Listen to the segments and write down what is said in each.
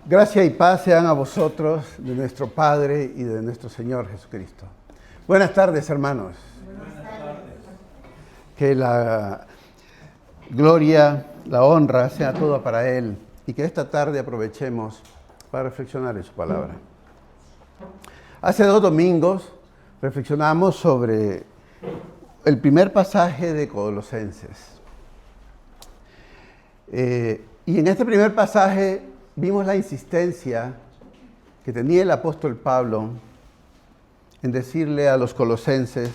Gracia y paz sean a vosotros de nuestro Padre y de nuestro Señor Jesucristo. Buenas tardes, hermanos. Buenas tardes. Que la gloria, la honra sea toda para Él y que esta tarde aprovechemos para reflexionar en su palabra. Hace 2 domingos reflexionamos sobre el primer pasaje de Colosenses. Y en este primer pasaje vimos la insistencia que tenía el apóstol Pablo en decirle a los colosenses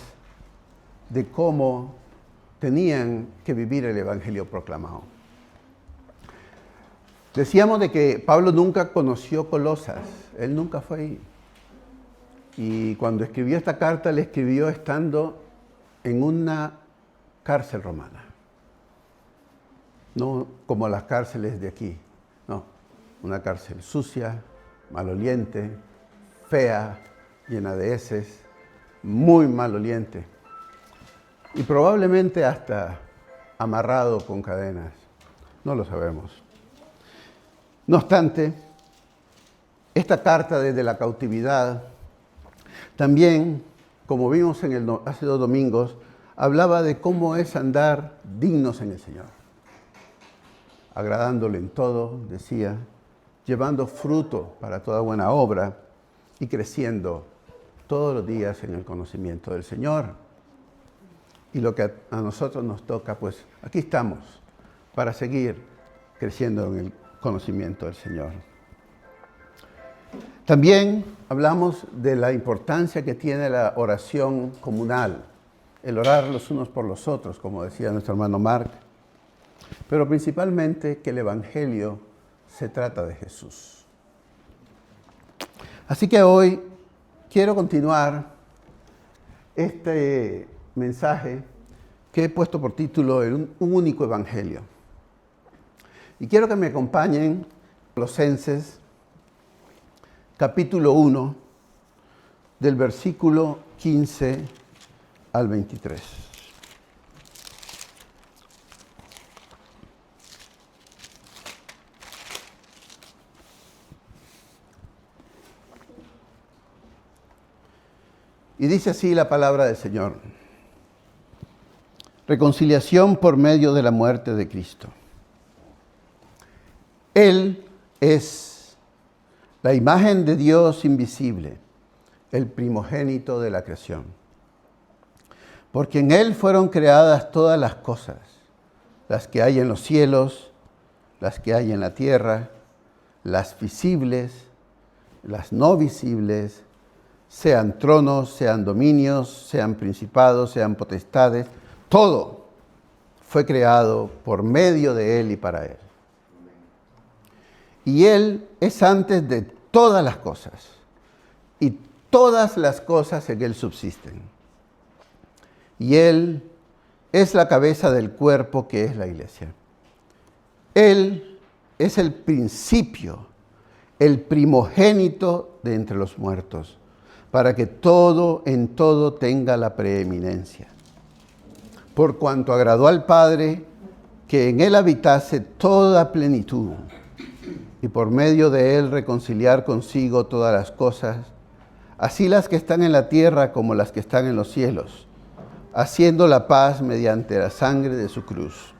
de cómo tenían que vivir el evangelio proclamado. Decíamos de que Pablo nunca conoció Colosas, él nunca fue ahí. Y cuando escribió esta carta, la escribió estando en una cárcel romana. No como las cárceles de aquí, no. Una cárcel sucia, maloliente, fea, llena de heces, muy maloliente. Y probablemente hasta amarrado con cadenas. No lo sabemos. No obstante, esta carta desde la cautividad, también, como vimos hace 2 domingos, hablaba de cómo es andar dignos en el Señor. Agradándole en todo, decía, llevando fruto para toda buena obra y creciendo todos los días en el conocimiento del Señor. Y lo que a nosotros nos toca, pues aquí estamos para seguir creciendo en el conocimiento del Señor. También hablamos de la importancia que tiene la oración comunal, el orar los unos por los otros, como decía nuestro hermano Mark, pero principalmente que el Evangelio se trata de Jesús. Así que hoy quiero continuar este mensaje que he puesto por título un único Evangelio. Y quiero que me acompañen Colosenses, capítulo 1, del versículo 15 al 23. Y dice así la palabra del Señor. Reconciliación por medio de la muerte de Cristo. Él es la imagen de Dios invisible, el primogénito de la creación. Porque en Él fueron creadas todas las cosas, las que hay en los cielos, las que hay en la tierra, las visibles, las no visibles, sean tronos, sean dominios, sean principados, sean potestades, todo fue creado por medio de Él y para Él. Y Él es antes de todas las cosas, y todas las cosas en Él subsisten. Y Él es la cabeza del cuerpo que es la iglesia. Él es el principio, el primogénito de entre los muertos, para que todo en todo tenga la preeminencia. Por cuanto agradó al Padre que en Él habitase toda plenitud, y por medio de Él reconciliar consigo todas las cosas, así las que están en la tierra como las que están en los cielos, haciendo la paz mediante la sangre de su cruz.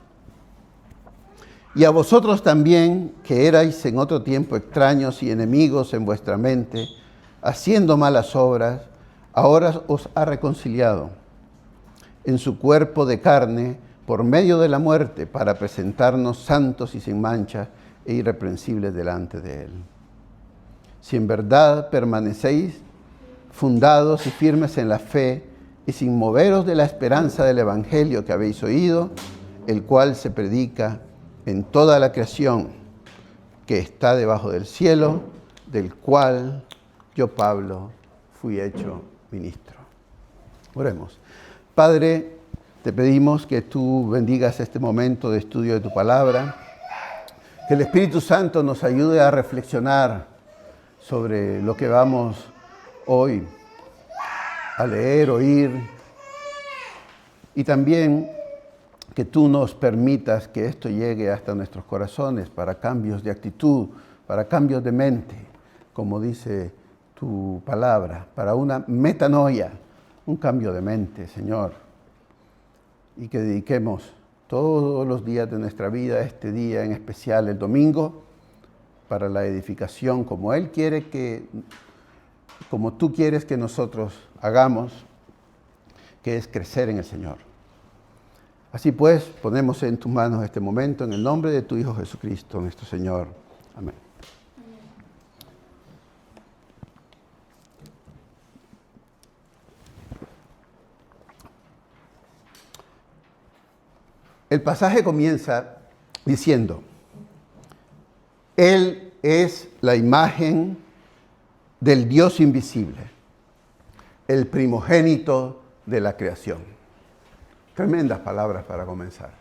Y a vosotros también, que erais en otro tiempo extraños y enemigos en vuestra mente, haciendo malas obras, ahora os ha reconciliado en su cuerpo de carne por medio de la muerte, para presentarnos santos y sin mancha e irreprensibles delante de Él. Si en verdad permanecéis fundados y firmes en la fe y sin moveros de la esperanza del Evangelio que habéis oído, el cual se predica en toda la creación que está debajo del cielo, del cual yo, Pablo, fui hecho ministro. Oremos. Padre, te pedimos que tú bendigas este momento de estudio de tu palabra, que el Espíritu Santo nos ayude a reflexionar sobre lo que vamos hoy a leer, oír, y también que tú nos permitas que esto llegue hasta nuestros corazones para cambios de actitud, para cambios de mente, como dice tu palabra, para una metanoia, un cambio de mente, Señor. Y que dediquemos todos los días de nuestra vida, este día en especial, el domingo, para la edificación como Él quiere que, como tú quieres que nosotros hagamos, que es crecer en el Señor. Así pues, ponemos en tus manos este momento en el nombre de tu Hijo Jesucristo, nuestro Señor. Amén. El pasaje comienza diciendo, Él es la imagen del Dios invisible, el primogénito de la creación. Tremendas palabras para comenzar.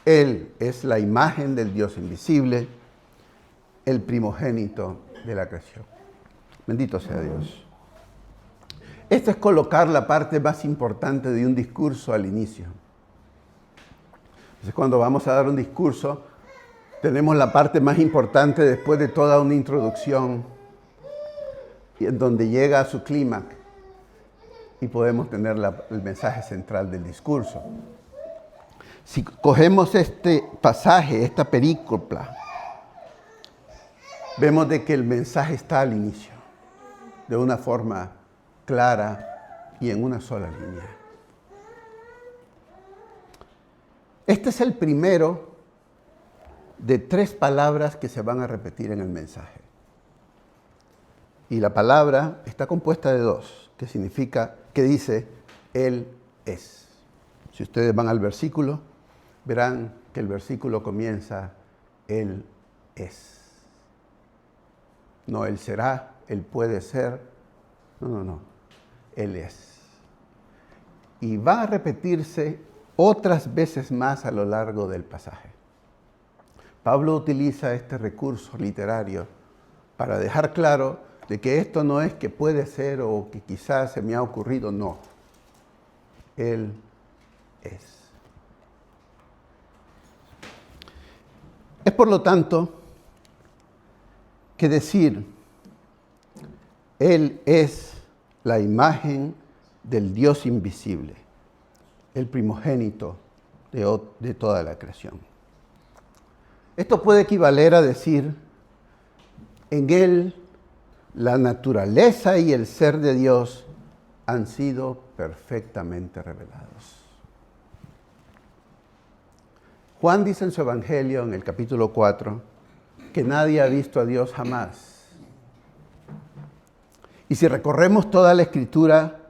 Él es la imagen del Dios invisible, el primogénito de la creación. Bendito sea Dios. Esto es colocar la parte más importante de un discurso al inicio. Entonces, cuando vamos a dar un discurso, tenemos la parte más importante después de toda una introducción, y en donde llega a su clímax y podemos tener el mensaje central del discurso. Si cogemos este pasaje, esta perícopa, vemos de que el mensaje está al inicio, de una forma clara y en una sola línea. Este es el primero de 3 palabras que se van a repetir en el mensaje. Y la palabra está compuesta de 2, que dice, Él es. Si ustedes van al versículo, verán que el versículo comienza, Él es. No, Él será, Él puede ser. No. Él es. Y va a repetirse otras veces más a lo largo del pasaje. Pablo utiliza este recurso literario para dejar claro de que esto no es que puede ser o que quizás se me ha ocurrido, no. Él es. Es por lo tanto que decir, Él es la imagen del Dios invisible, el primogénito de toda la creación. Esto puede equivaler a decir, en Él la naturaleza y el ser de Dios han sido perfectamente revelados. Juan dice en su Evangelio, en el capítulo 4, que nadie ha visto a Dios jamás. Y si recorremos toda la Escritura,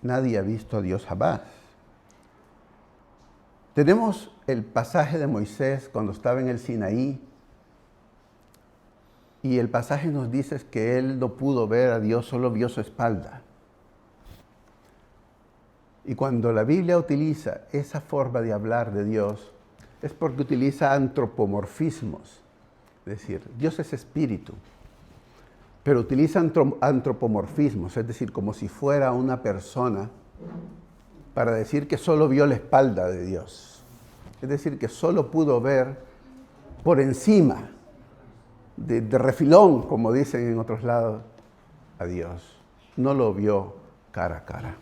nadie ha visto a Dios jamás. Tenemos el pasaje de Moisés cuando estaba en el Sinaí, y el pasaje nos dice que él no pudo ver a Dios, solo vio su espalda. Y cuando la Biblia utiliza esa forma de hablar de Dios, es porque utiliza antropomorfismos. Es decir, Dios es espíritu, pero utiliza antropomorfismos, es decir, como si fuera una persona, para decir que solo vio la espalda de Dios. Es decir, que solo pudo ver por encima, de refilón, como dicen en otros lados, a Dios. No lo vio cara a cara.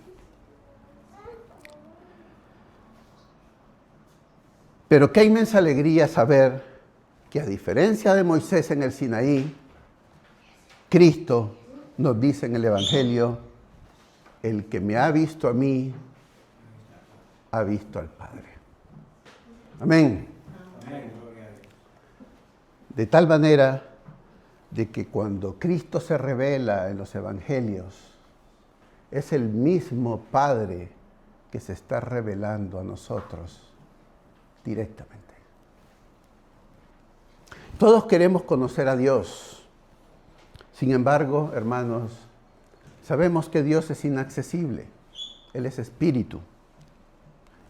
Pero qué inmensa alegría saber que a diferencia de Moisés en el Sinaí, Cristo nos dice en el Evangelio, el que me ha visto a mí, ha visto al Padre. Amén. De tal manera de que cuando Cristo se revela en los Evangelios, es el mismo Padre que se está revelando a nosotros directamente. Todos queremos conocer a Dios. Sin embargo, hermanos, Sabemos que Dios es inaccesible. Él es espíritu.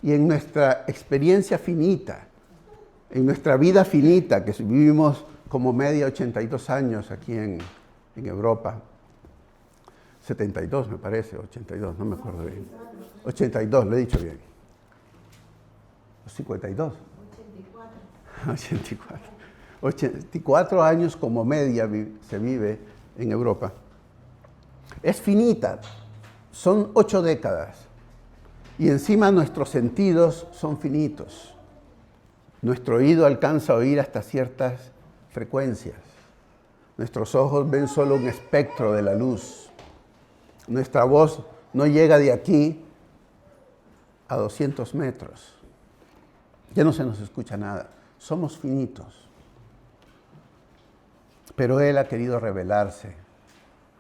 Y en nuestra experiencia finita, en nuestra vida finita, que vivimos como media 82 años aquí en Europa, 72 me parece, 82, no me acuerdo bien. 82, lo he dicho bien. 52. 84. 84 años como media se vive en Europa. Es finita, son 8 décadas. Y encima nuestros sentidos son finitos. Nuestro oído alcanza a oír hasta ciertas frecuencias. Nuestros ojos ven solo un espectro de la luz. Nuestra voz no llega de aquí a 200 metros. Ya no se nos escucha nada. Somos finitos. Pero Él ha querido revelarse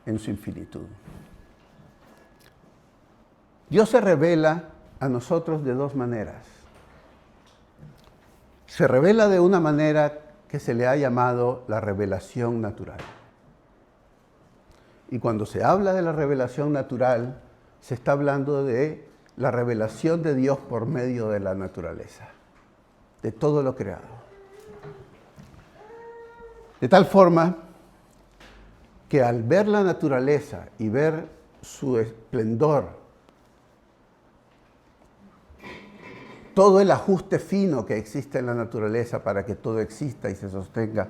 en su infinitud. Dios se revela a nosotros de 2 maneras. Se revela de una manera que se le ha llamado la revelación natural. Y cuando se habla de la revelación natural, se está hablando de la revelación de Dios por medio de la naturaleza, de todo lo creado. De tal forma que al ver la naturaleza y ver su esplendor, todo el ajuste fino que existe en la naturaleza para que todo exista y se sostenga,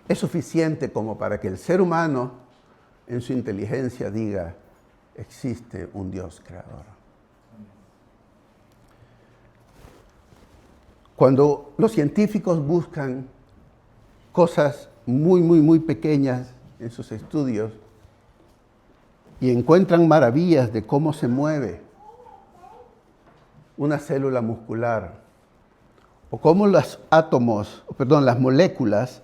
es suficiente como para que el ser humano, en su inteligencia, diga, existe un Dios creador. Cuando los científicos buscan cosas muy pequeñas en sus estudios y encuentran maravillas de cómo se mueve una célula muscular o cómo las moléculas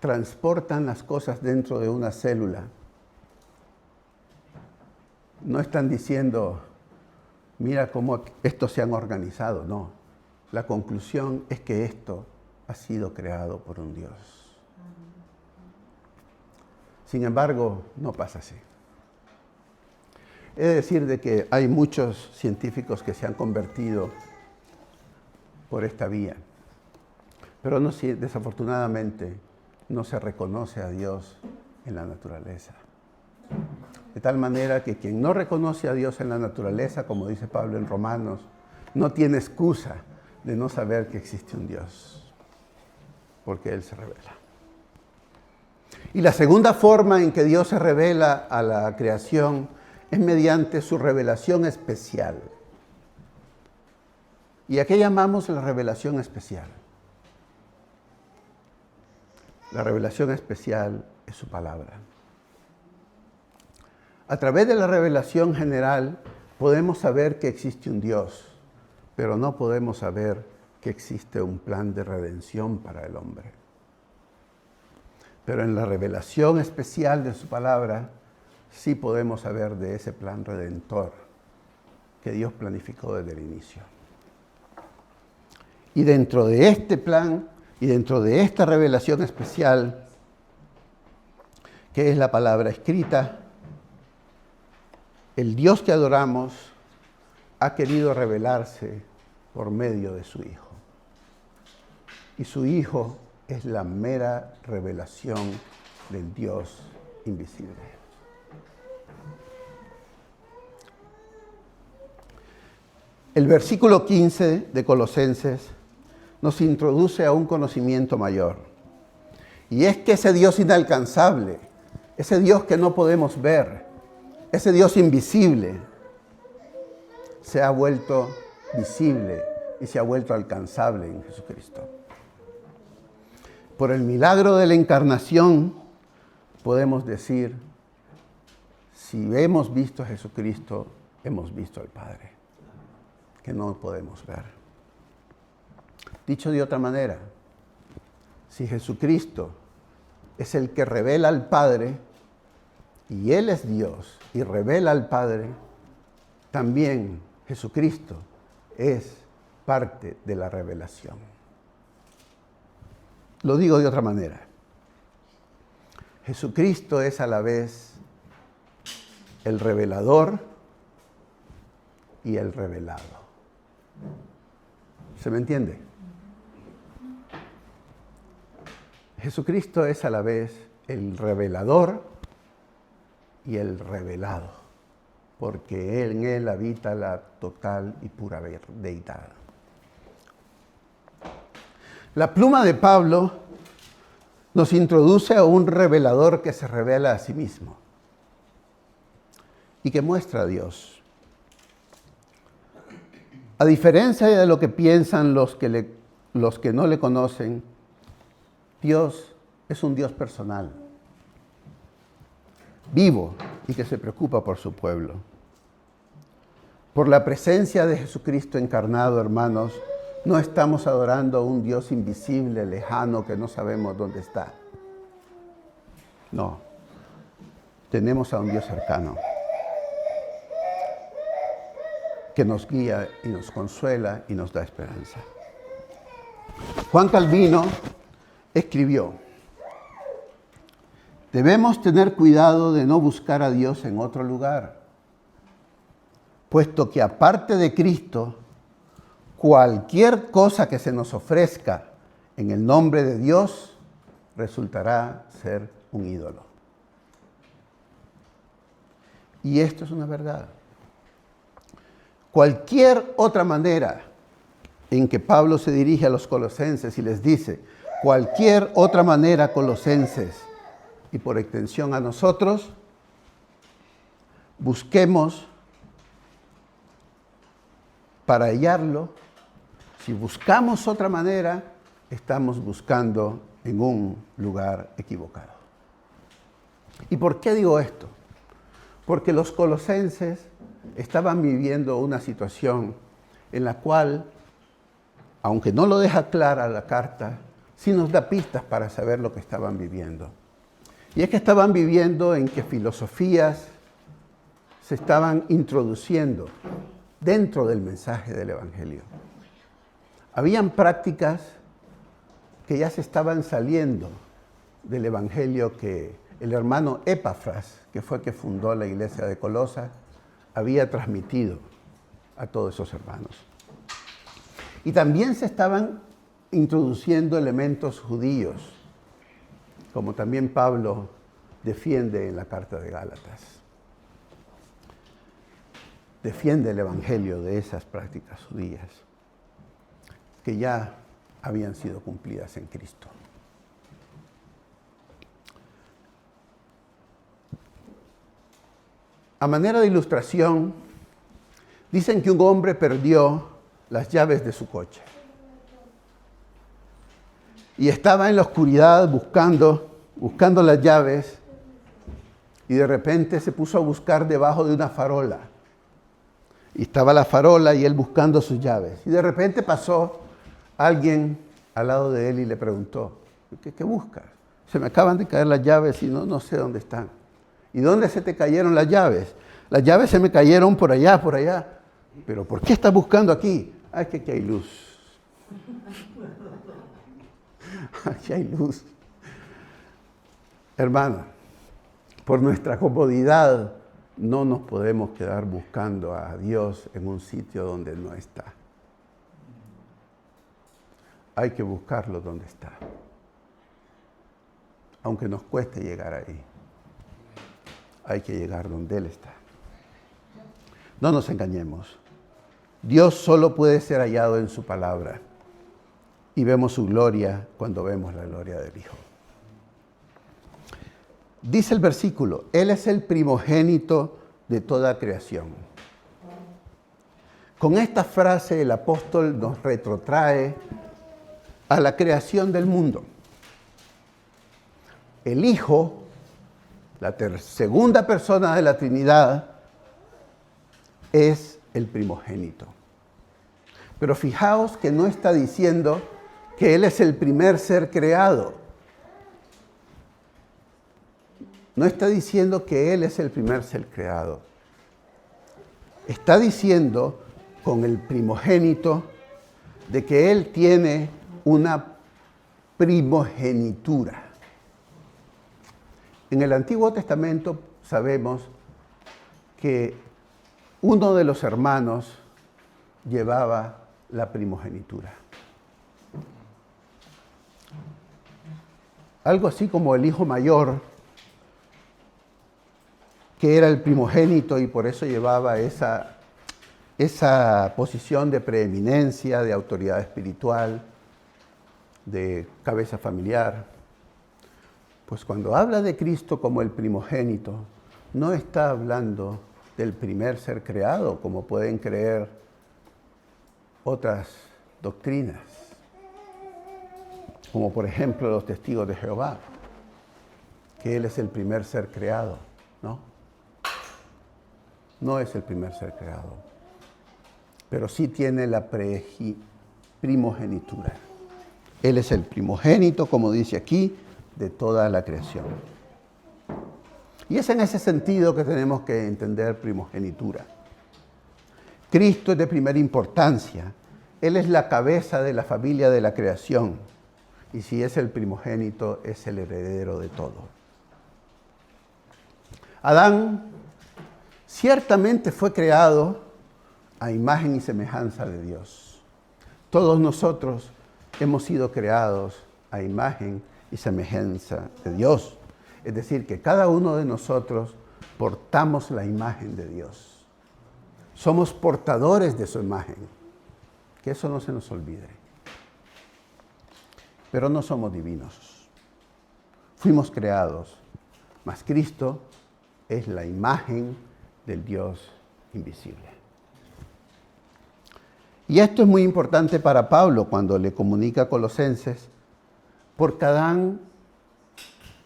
transportan las cosas dentro de una célula, no están diciendo, mira cómo estos se han organizado, no. La conclusión es que esto ha sido creado por un Dios. Sin embargo, no pasa así. He de decir de que hay muchos científicos que se han convertido por esta vía, pero desafortunadamente no se reconoce a Dios en la naturaleza. De tal manera que quien no reconoce a Dios en la naturaleza, como dice Pablo en Romanos, no tiene excusa de no saber que existe un Dios, porque Él se revela. Y la segunda forma en que Dios se revela a la creación es mediante su revelación especial. ¿Y a qué llamamos la revelación especial? La revelación especial es su palabra. A través de la revelación general podemos saber que existe un Dios, pero no podemos saber que existe un plan de redención para el hombre. Pero en la revelación especial de su palabra, sí podemos saber de ese plan redentor que Dios planificó desde el inicio. Y dentro de este plan y dentro de esta revelación especial, que es la palabra escrita, el Dios que adoramos ha querido revelarse por medio de su Hijo. Y su Hijo es la mera revelación del Dios invisible. El versículo 15 de Colosenses nos introduce a un conocimiento mayor. Y es que ese Dios inalcanzable, ese Dios que no podemos ver, ese Dios invisible, se ha vuelto visible y se ha vuelto alcanzable en Jesucristo. Por el milagro de la encarnación podemos decir, si hemos visto a Jesucristo, hemos visto al Padre, que no podemos ver. Dicho de otra manera, si Jesucristo es el que revela al Padre, y Él es Dios y revela al Padre, también Jesucristo es parte de la revelación. Lo digo de otra manera. Jesucristo es a la vez el revelador y el revelado. ¿Se me entiende? Jesucristo es a la vez el revelador y el revelado, porque en Él habita la total y pura deidad. La pluma de Pablo nos introduce a un revelador que se revela a sí mismo y que muestra a Dios. A diferencia de lo que piensan los que no le conocen, Dios es un Dios personal, vivo y que se preocupa por su pueblo. Por la presencia de Jesucristo encarnado, hermanos, no estamos adorando a un Dios invisible, lejano, que no sabemos dónde está. No, tenemos a un Dios cercano, que nos guía y nos consuela y nos da esperanza. Juan Calvino escribió: debemos tener cuidado de no buscar a Dios en otro lugar, puesto que aparte de Cristo, cualquier cosa que se nos ofrezca en el nombre de Dios resultará ser un ídolo. Y esto es una verdad. Cualquier otra manera en que Pablo se dirige a los colosenses y les dice, cualquier otra manera, colosenses, y por extensión a nosotros, busquemos para hallarlo. Si buscamos otra manera, estamos buscando en un lugar equivocado. ¿Y por qué digo esto? Porque los colosenses estaban viviendo una situación en la cual, aunque no lo deja clara la carta, sí nos da pistas para saber lo que estaban viviendo. Y es que estaban viviendo en que filosofías se estaban introduciendo dentro del mensaje del Evangelio. Habían prácticas que ya se estaban saliendo del Evangelio que el hermano Epafras, que fue que fundó la iglesia de Colosas, había transmitido a todos esos hermanos. Y también se estaban introduciendo elementos judíos, como también Pablo defiende en la carta de Gálatas. Defiende el Evangelio de esas prácticas judías que ya habían sido cumplidas en Cristo. A manera de ilustración, dicen que un hombre perdió las llaves de su coche y estaba en la oscuridad buscando las llaves, y de repente se puso a buscar debajo de una farola. Y estaba la farola y él buscando sus llaves. Y de repente pasó alguien al lado de él y le preguntó, ¿qué buscas? Se me acaban de caer las llaves y no sé dónde están. ¿Y dónde se te cayeron las llaves? Las llaves se me cayeron por allá. ¿Pero por qué estás buscando aquí? Es que aquí hay luz. Aquí hay luz. Hermana, por nuestra comodidad no nos podemos quedar buscando a Dios en un sitio donde no está. Hay que buscarlo donde está, aunque nos cueste llegar ahí. Hay que llegar donde Él está. No nos engañemos. Dios solo puede ser hallado en su palabra, y vemos su gloria cuando vemos la gloria del Hijo. Dice el versículo, Él es el primogénito de toda creación. Con esta frase el apóstol nos retrotrae a la creación del mundo. El Hijo, la segunda persona de la Trinidad, es el primogénito. Pero fijaos que no está diciendo que Él es el primer ser creado. No está diciendo que Él es el primer ser creado. Está diciendo con el primogénito de que Él tiene una primogenitura. En el Antiguo Testamento sabemos que uno de los hermanos llevaba la primogenitura. Algo así como el hijo mayor, que era el primogénito y por eso llevaba esa posición de preeminencia, de autoridad espiritual, de cabeza familiar. Pues cuando habla de Cristo como el primogénito, no está hablando del primer ser creado, como pueden creer otras doctrinas, como por ejemplo los testigos de Jehová, que Él es el primer ser creado, ¿no? No es el primer ser creado, pero sí tiene la primogenitura. Él es el primogénito, como dice aquí, de toda la creación. Y es en ese sentido que tenemos que entender primogenitura. Cristo es de primera importancia. Él es la cabeza de la familia de la creación. Y si es el primogénito, es el heredero de todo. Adán ciertamente fue creado a imagen y semejanza de Dios. Todos nosotros hemos sido creados a imagen y semejanza de Dios. Es decir, que cada uno de nosotros portamos la imagen de Dios. Somos portadores de su imagen. Que eso no se nos olvide. Pero no somos divinos. Fuimos creados, mas Cristo es la imagen del Dios invisible. Y esto es muy importante para Pablo cuando le comunica a Colosenses, porque Adán,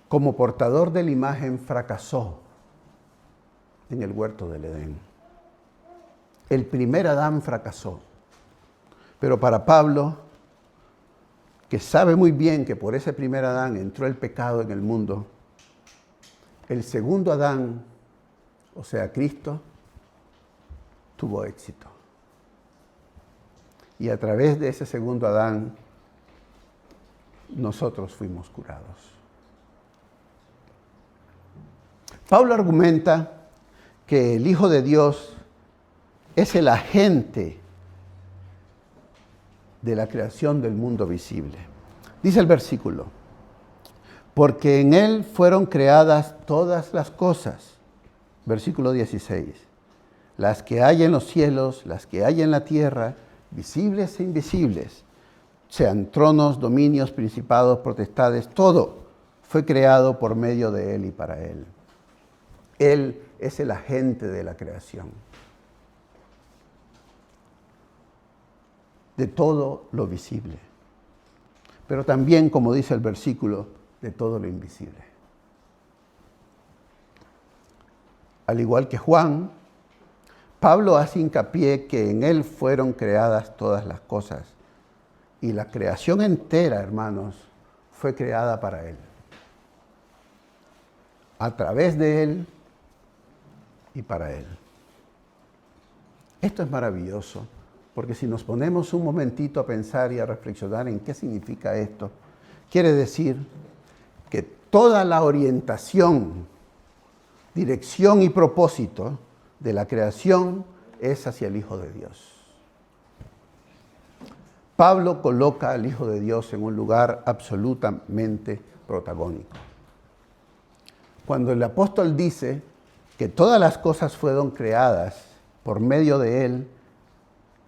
como portador de la imagen, fracasó en el huerto del Edén. El primer Adán fracasó. Pero para Pablo, que sabe muy bien que por ese primer Adán entró el pecado en el mundo, el segundo Adán, o sea, Cristo, tuvo éxito. Y a través de ese segundo Adán, nosotros fuimos curados. Pablo argumenta que el Hijo de Dios es el agente de la creación del mundo visible. Dice el versículo, porque en Él fueron creadas todas las cosas. Versículo 16. Las que hay en los cielos, las que hay en la tierra, visibles e invisibles, sean tronos, dominios, principados, potestades, todo fue creado por medio de Él y para Él. Él es el agente de la creación. De todo lo visible. Pero también, como dice el versículo, de todo lo invisible. Al igual que Juan, Pablo hace hincapié que en Él fueron creadas todas las cosas. Y la creación entera, hermanos, fue creada para Él. A través de Él y para Él. Esto es maravilloso, porque si nos ponemos un momentito a pensar y a reflexionar en qué significa esto, quiere decir que toda la orientación, dirección y propósito de la creación es hacia el Hijo de Dios. Pablo coloca al Hijo de Dios en un lugar absolutamente protagónico. Cuando el apóstol dice que todas las cosas fueron creadas por medio de Él,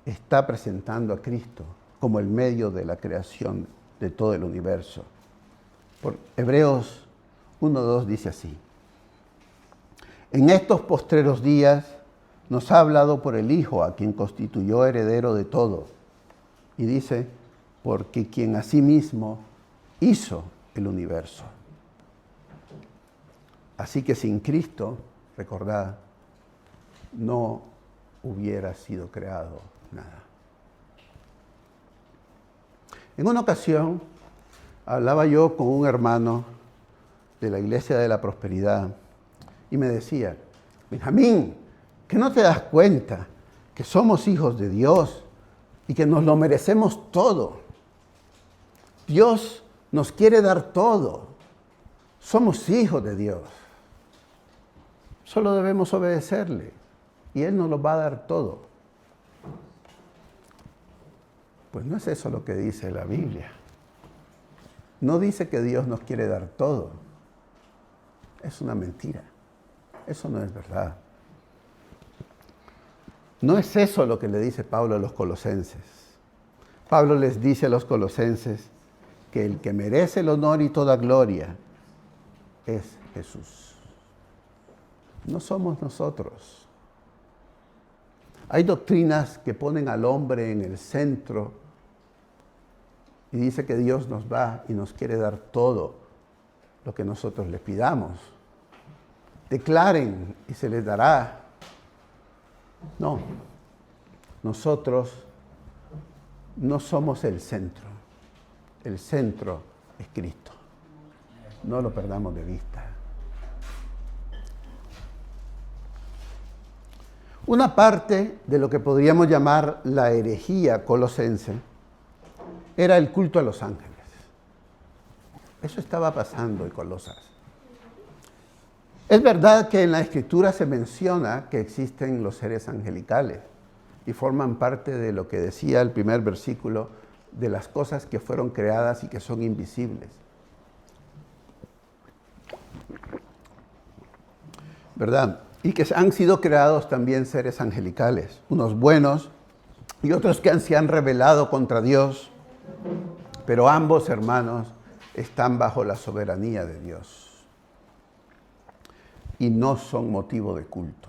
está presentando a Cristo como el medio de la creación de todo el universo. Por Hebreos 1:2 dice así: en estos postreros días nos ha hablado por el Hijo, a quien constituyó heredero de todo. Y dice, porque quien asimismo hizo el universo. Así que sin Cristo, recordad, no hubiera sido creado nada. En una ocasión, hablaba yo con un hermano de la Iglesia de la Prosperidad y me decía, Benjamín, ¿que no te das cuenta que somos hijos de Dios y que nos lo merecemos todo? Dios nos quiere dar todo. Somos hijos de Dios. Solo debemos obedecerle y Él nos lo va a dar todo. Pues no es eso lo que dice la Biblia. No dice que Dios nos quiere dar todo. Es una mentira. Eso no es verdad. No es eso lo que le dice Pablo a los colosenses. Pablo les dice a los colosenses que el que merece el honor y toda gloria es Jesús. No somos nosotros. Hay doctrinas que ponen al hombre en el centro y dice que Dios nos va y nos quiere dar todo lo que nosotros le pidamos. Declaren y se les dará. No, nosotros no somos el centro. El centro es Cristo. No lo perdamos de vista. Una parte de lo que podríamos llamar la herejía colosense era el culto a los ángeles. Eso estaba pasando en Colosas. Es verdad que en la Escritura se menciona que existen los seres angelicales y forman parte de lo que decía el primer versículo de las cosas que fueron creadas y que son invisibles. ¿Verdad? Y que han sido creados también seres angelicales, unos buenos y otros que se han rebelado contra Dios, pero ambos, hermanos, están bajo la soberanía de Dios y no son motivo de culto,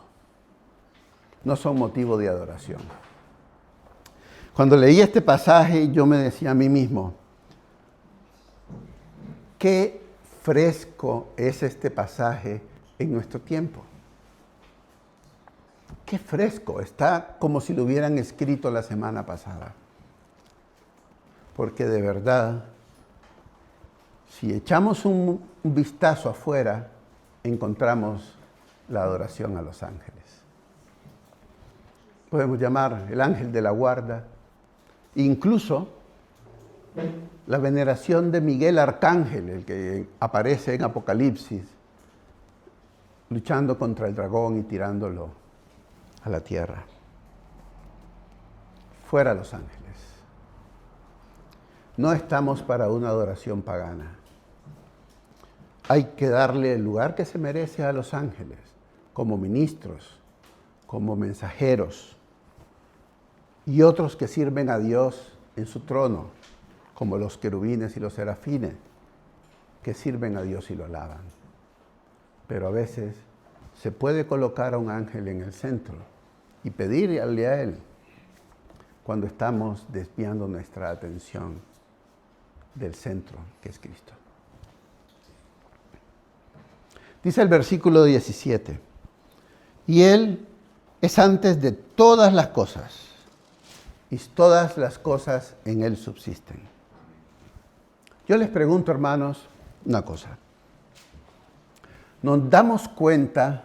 no son motivo de adoración. Cuando leí este pasaje, yo me decía a mí mismo, qué fresco es este pasaje en nuestro tiempo. Qué fresco, está como si lo hubieran escrito la semana pasada. Porque de verdad, si echamos un vistazo afuera, encontramos la adoración a los ángeles. Podemos llamar el ángel de la guarda, incluso la veneración de Miguel Arcángel, el que aparece en Apocalipsis, luchando contra el dragón y tirándolo a la tierra. Fuera los ángeles. No estamos para una adoración pagana. Hay que darle el lugar que se merece a los ángeles, como ministros, como mensajeros, y otros que sirven a Dios en su trono, como los querubines y los serafines, que sirven a Dios y lo alaban. Pero a veces se puede colocar a un ángel en el centro y pedirle a él cuando estamos desviando nuestra atención del centro, que es Cristo. Dice el versículo 17, y Él es antes de todas las cosas, y todas las cosas en Él subsisten. Yo les pregunto, hermanos, una cosa. Nos damos cuenta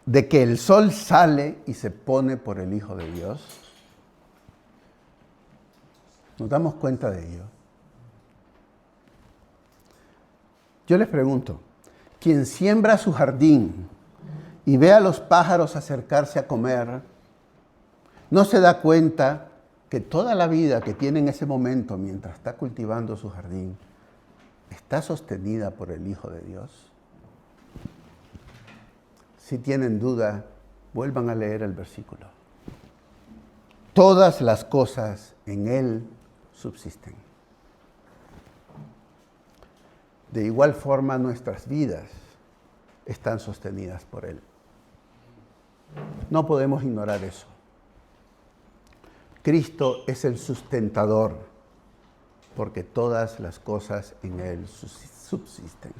de que el sol sale y se pone por el Hijo de Dios. ¿Nos damos cuenta de ello? Yo les pregunto, quien siembra su jardín y ve a los pájaros acercarse a comer, ¿no se da cuenta que toda la vida que tiene en ese momento mientras está cultivando su jardín está sostenida por el Hijo de Dios? Si tienen duda, vuelvan a leer el versículo. Todas las cosas en Él subsisten. De igual forma, nuestras vidas están sostenidas por Él. No podemos ignorar eso. Cristo es el sustentador, porque todas las cosas en Él subsisten.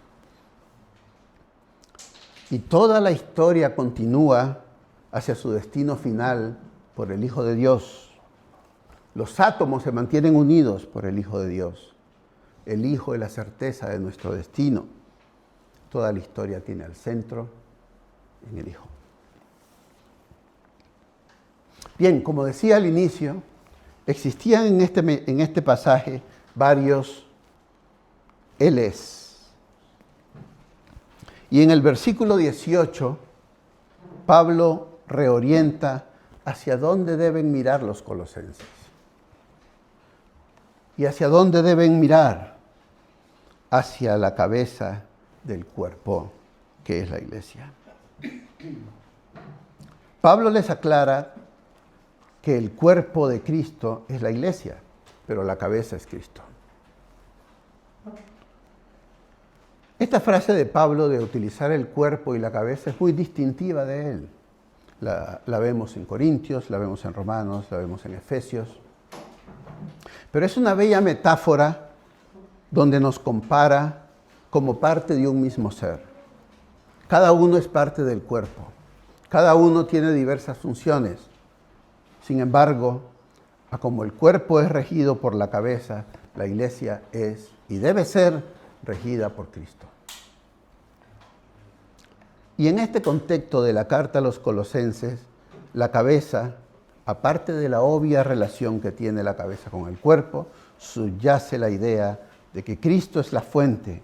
Y toda la historia continúa hacia su destino final por el Hijo de Dios. Los átomos se mantienen unidos por el Hijo de Dios. El Hijo es la certeza de nuestro destino. Toda la historia tiene al centro en el Hijo. Bien, como decía al inicio, existían en este pasaje varios Él es. Y en el versículo 18, Pablo reorienta hacia dónde deben mirar los colosenses. ¿Y hacia dónde deben mirar? Hacia la cabeza del cuerpo, que es la iglesia. Pablo les aclara que el cuerpo de Cristo es la iglesia, pero la cabeza es Cristo. Esta frase de Pablo de utilizar el cuerpo y la cabeza es muy distintiva de él. La vemos en Corintios, la vemos en Romanos, la vemos en Efesios. Pero es una bella metáfora donde nos compara como parte de un mismo ser. Cada uno es parte del cuerpo. Cada uno tiene diversas funciones. Sin embargo, como el cuerpo es regido por la cabeza, la iglesia es y debe ser regida por Cristo. Y en este contexto de la carta a los colosenses, la cabeza, aparte de la obvia relación que tiene la cabeza con el cuerpo, subyace la idea de que Cristo es la fuente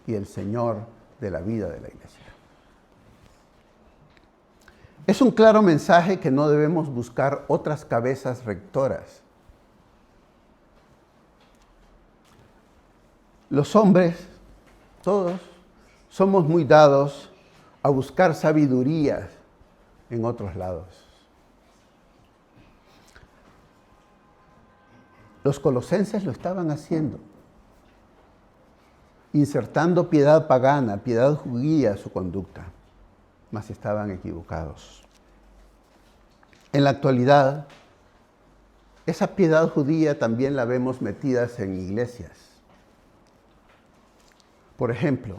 y el Señor de la vida de la iglesia. Es un claro mensaje que no debemos buscar otras cabezas rectoras. Los hombres, todos, somos muy dados a buscar sabiduría en otros lados. Los colosenses lo estaban haciendo, insertando piedad pagana, piedad judía a su conducta, mas estaban equivocados. En la actualidad, esa piedad judía también la vemos metidas en iglesias. Por ejemplo,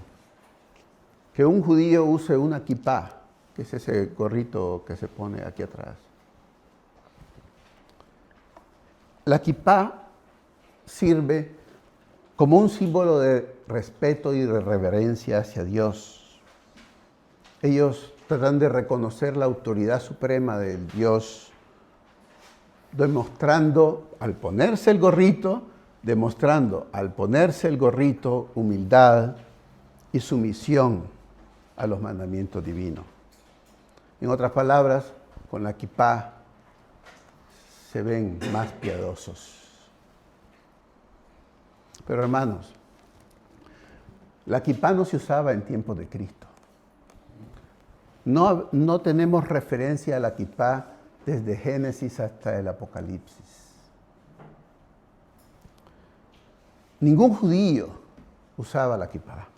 que un judío use una kipá, que es ese gorrito que se pone aquí atrás. La kipá sirve como un símbolo de respeto y de reverencia hacia Dios. Ellos tratan de reconocer la autoridad suprema del Dios, demostrando al ponerse el gorrito humildad y sumisión a los mandamientos divinos. En otras palabras, con la kipá se ven más piadosos. Pero hermanos, la kipá no se usaba en tiempos de Cristo. No tenemos referencia a la kipá desde Génesis hasta el Apocalipsis. Ningún judío usaba la kipá.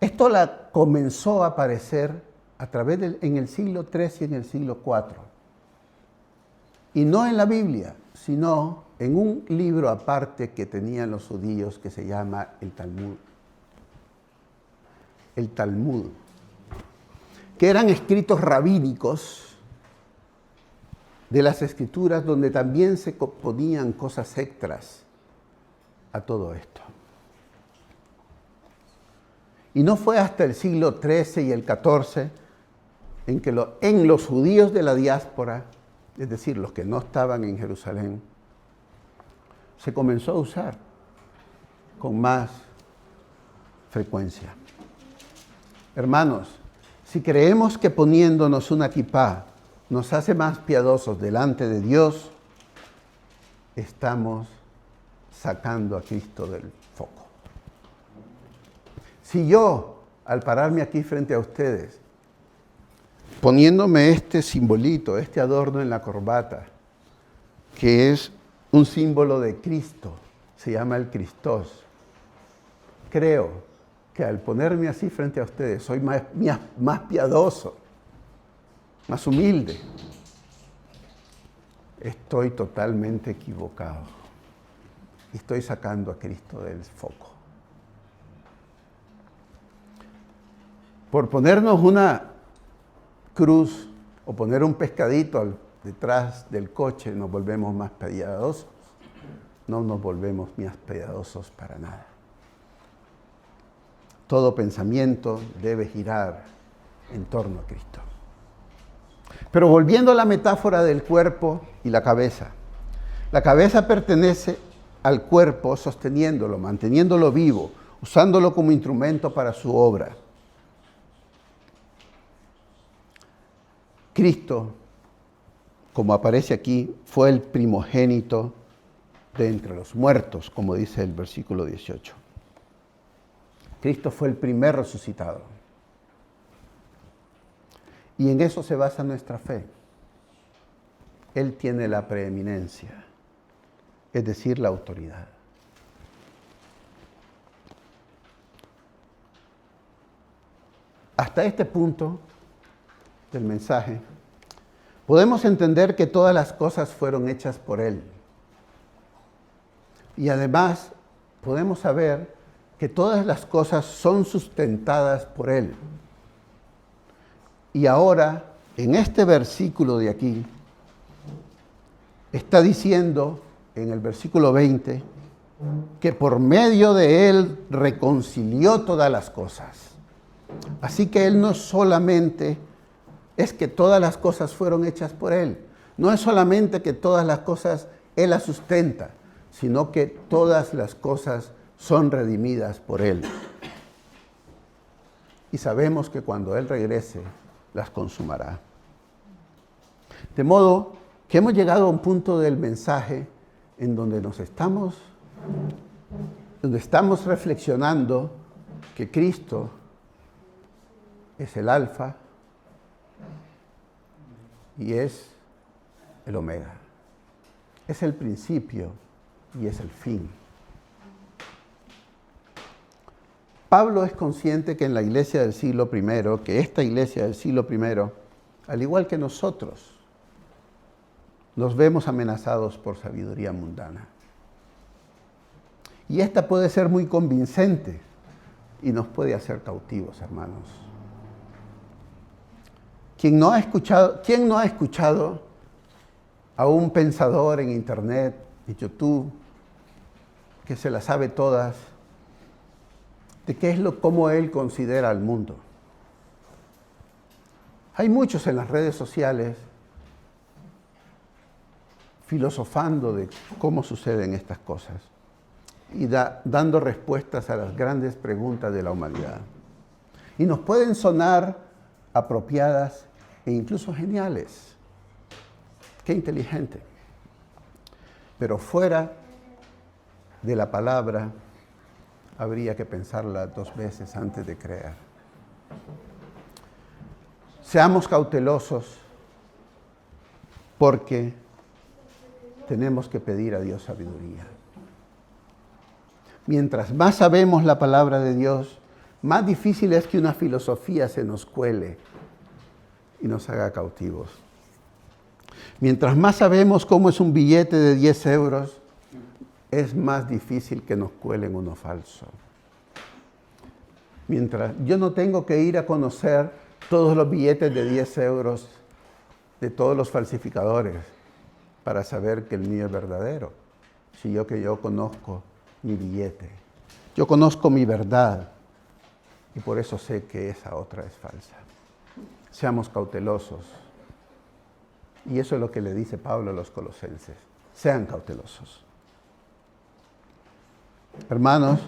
Esto comenzó a aparecer en el siglo III y en el siglo IV. Y no en la Biblia, sino en un libro aparte que tenían los judíos que se llama el Talmud. El Talmud, que eran escritos rabínicos de las escrituras donde también se ponían cosas extras a todo esto. Y no fue hasta el siglo XIII y el XIV en que en los judíos de la diáspora, es decir, los que no estaban en Jerusalén, se comenzó a usar con más frecuencia. Hermanos, si creemos que poniéndonos una kipá nos hace más piadosos delante de Dios, estamos sacando a Cristo del foco. Si yo, al pararme aquí frente a ustedes, poniéndome este simbolito, este adorno en la corbata, que es un símbolo de Cristo, se llama el Christos, creo que al ponerme así frente a ustedes soy más piadoso, más humilde. Estoy totalmente equivocado y estoy sacando a Cristo del foco. Por ponernos una cruz o poner un pescadito detrás del coche nos volvemos más piadosos. No nos volvemos más piadosos para nada. Todo pensamiento debe girar en torno a Cristo. Pero volviendo a la metáfora del cuerpo y la cabeza pertenece al cuerpo sosteniéndolo, manteniéndolo vivo, usándolo como instrumento para su obra. Cristo, como aparece aquí, fue el primogénito de entre los muertos, como dice el versículo 18. Cristo fue el primer resucitado. Y en eso se basa nuestra fe. Él tiene la preeminencia, es decir, la autoridad. Hasta este punto del mensaje, podemos entender que todas las cosas fueron hechas por Él. Y además, podemos saber que todas las cosas son sustentadas por Él. Y ahora, en este versículo de aquí, está diciendo, en el versículo 20, que por medio de Él reconcilió todas las cosas. Así que Él no solamente es que todas las cosas fueron hechas por Él, no es solamente que todas las cosas Él las sustenta, sino que todas las cosas son redimidas por Él. Y sabemos que cuando Él regrese, las consumará. De modo que hemos llegado a un punto del mensaje en donde estamos reflexionando que Cristo es el alfa y es el omega. Es el principio y es el fin. Pablo es consciente que en la iglesia del siglo I, que esta iglesia del siglo I, al igual que nosotros, nos vemos amenazados por sabiduría mundana. Y esta puede ser muy convincente y nos puede hacer cautivos, hermanos. ¿Quién no ha escuchado a un pensador en internet, en YouTube, que se las sabe todas, de cómo él considera al mundo? Hay muchos en las redes sociales filosofando de cómo suceden estas cosas y dando respuestas a las grandes preguntas de la humanidad. Y nos pueden sonar apropiadas e incluso geniales. Qué inteligente. Pero fuera de la palabra, habría que pensarla 2 veces antes de creer. Seamos cautelosos porque tenemos que pedir a Dios sabiduría. Mientras más sabemos la palabra de Dios, más difícil es que una filosofía se nos cuele y nos haga cautivos. Mientras más sabemos cómo es un billete de 10 euros, es más difícil que nos cuelen uno falso. Mientras yo no tengo que ir a conocer todos los billetes de 10 euros de todos los falsificadores para saber que el mío es verdadero. Si yo conozco mi billete, yo conozco mi verdad y por eso sé que esa otra es falsa. Seamos cautelosos. Y eso es lo que le dice Pablo a los colosenses. Sean cautelosos. Hermanos,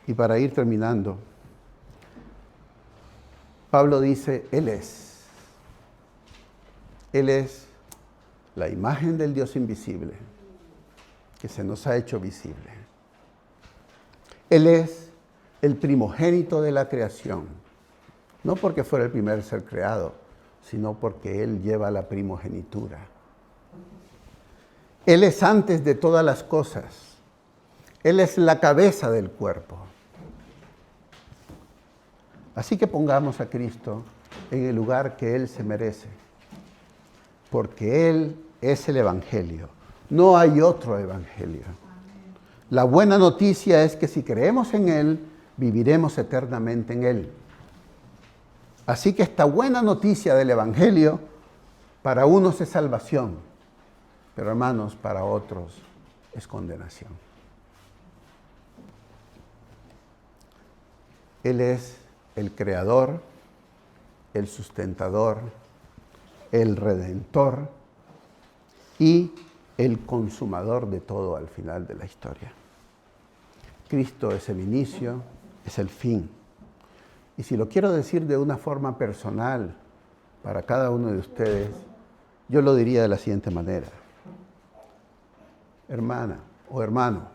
y para ir terminando, Pablo dice, Él es la imagen del Dios invisible que se nos ha hecho visible. Él es el primogénito de la creación, no porque fuera el primer ser creado, sino porque Él lleva la primogenitura. Él es antes de todas las cosas. Él es la cabeza del cuerpo. Así que pongamos a Cristo en el lugar que Él se merece, porque Él es el Evangelio. No hay otro Evangelio. La buena noticia es que si creemos en Él, viviremos eternamente en Él. Así que esta buena noticia del Evangelio, para unos es salvación, pero hermanos, para otros es condenación. Él es el creador, el sustentador, el redentor y el consumador de todo al final de la historia. Cristo es el inicio, es el fin. Y si lo quiero decir de una forma personal para cada uno de ustedes, yo lo diría de la siguiente manera. Hermana o hermano,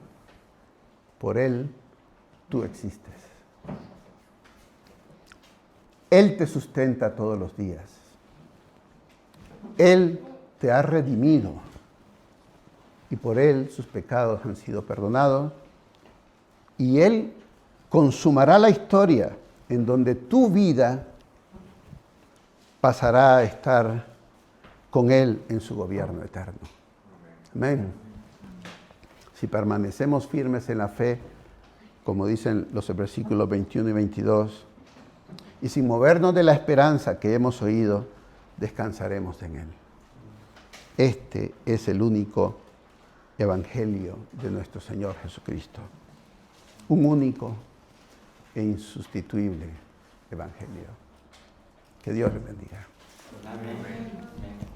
por Él tú existes. Él te sustenta todos los días. Él te ha redimido y por Él sus pecados han sido perdonados y Él consumará la historia en donde tu vida pasará a estar con Él en su gobierno eterno. Amén. Si permanecemos firmes en la fe, como dicen los versículos 21 y 22, y sin movernos de la esperanza que hemos oído, descansaremos en Él. Este es el único evangelio de nuestro Señor Jesucristo. Un único e insustituible evangelio. Que Dios le bendiga. Amén.